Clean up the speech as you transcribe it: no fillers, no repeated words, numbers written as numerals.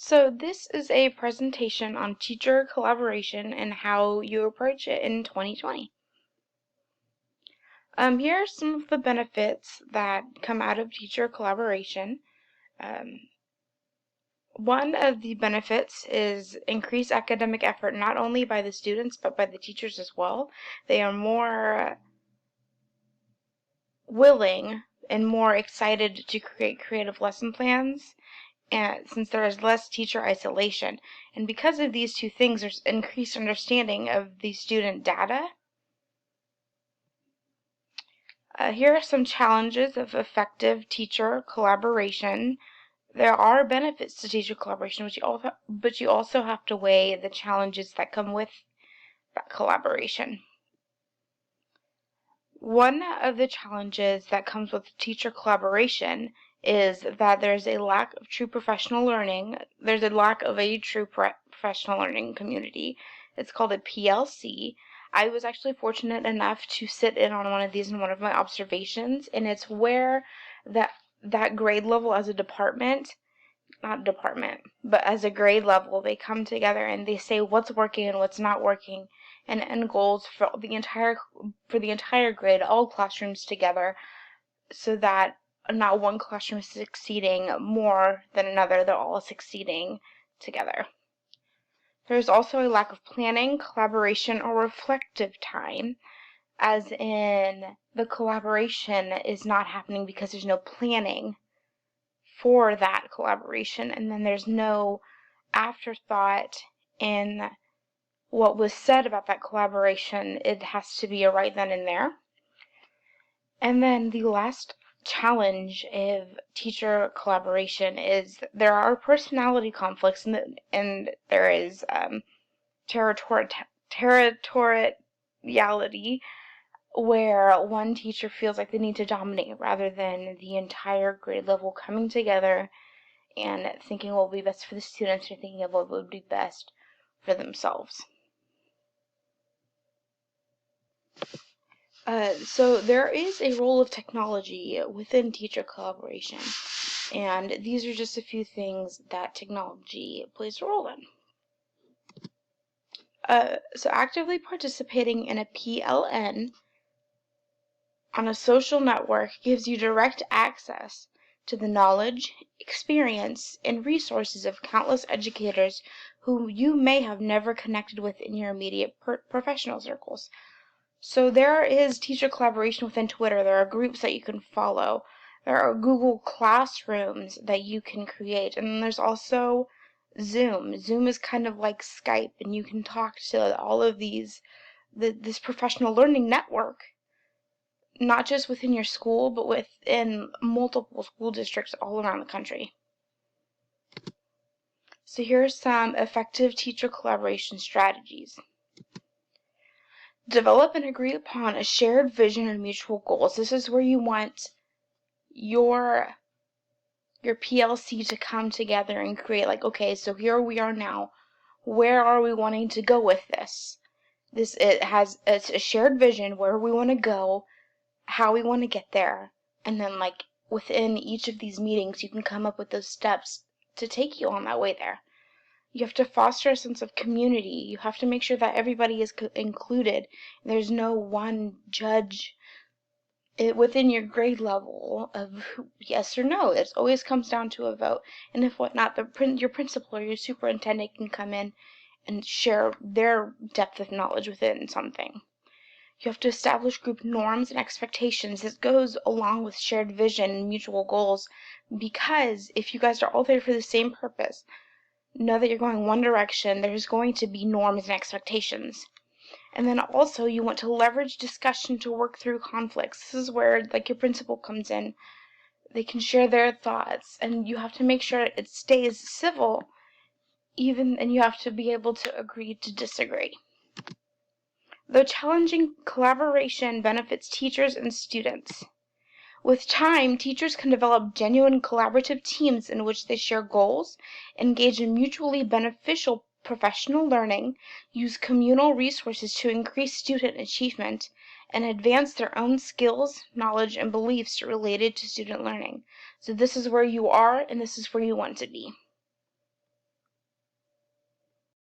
So this is a presentation on teacher collaboration and how you approach it in 2020. Here are some of the benefits that come out of teacher collaboration. One of the benefits is increased academic effort, not only by the students but by the teachers as well. They are more willing and more excited to create creative lesson plans, and since there is less teacher isolation. And because of these two things, there's increased understanding of the student data. Here are some challenges of effective teacher collaboration. There are benefits to teacher collaboration, but you also have to weigh the challenges that come with that collaboration. One of the challenges that comes with teacher collaboration is that there's a lack of true professional learning. There's a lack of a true professional learning community. It's called a PLC. I was actually fortunate enough to sit in on one of these in one of my observations, and it's where that grade level as a department, not department, but as a grade level, they come together and they say what's working and what's not working, and end goals for the entire grade, all classrooms together, so that not one classroom is succeeding more than another. They're all succeeding together. There's also a lack of planning, collaboration, or reflective time, as in the collaboration is not happening because there's no planning for that collaboration, and then there's no afterthought in what was said about that collaboration. It has to be a right then and there. And then the last challenge of teacher collaboration is there are personality conflicts, and there is territoriality, where one teacher feels like they need to dominate rather than the entire grade level coming together and thinking what will be best for the students or thinking of what would be best for themselves. So there is a role of technology within teacher collaboration, and these are just a few things that technology plays a role in. So actively participating in a PLN on a social network gives you direct access to the knowledge, experience, and resources of countless educators who you may have never connected with in your immediate professional circles. So there is teacher collaboration within Twitter. There are groups that you can follow. There are Google Classrooms that you can create. And then there's also Zoom. Zoom is kind of like Skype, and you can talk to all of this professional learning network, not just within your school, but within multiple school districts all around the country. So here are some effective teacher collaboration strategies. Develop and agree upon a shared vision and mutual goals. This is where you want your PLC to come together and create, like, okay, so here we are now. Where are we wanting to go with this? It's a shared vision, where we want to go, how we want to get there, and then like within each of these meetings you can come up with those steps to take you on that way there. You have to foster a sense of community. You have to make sure that everybody is included. There's no one judge within your grade level of yes or no. It always comes down to a vote. And if whatnot, your principal or your superintendent can come in and share their depth of knowledge within something. You have to establish group norms and expectations. This goes along with shared vision and mutual goals, because if you guys are all there for the same purpose, know that you're going one direction, there's going to be norms and expectations. And then also you want to leverage discussion to work through conflicts. This is where like your principal comes in. They can share their thoughts, and you have to make sure it stays civil, and you have to be able to agree to disagree. Though challenging, collaboration benefits teachers and students. With time, teachers can develop genuine collaborative teams in which they share goals, engage in mutually beneficial professional learning, use communal resources to increase student achievement, and advance their own skills, knowledge, and beliefs related to student learning. So this is where you are, and this is where you want to be.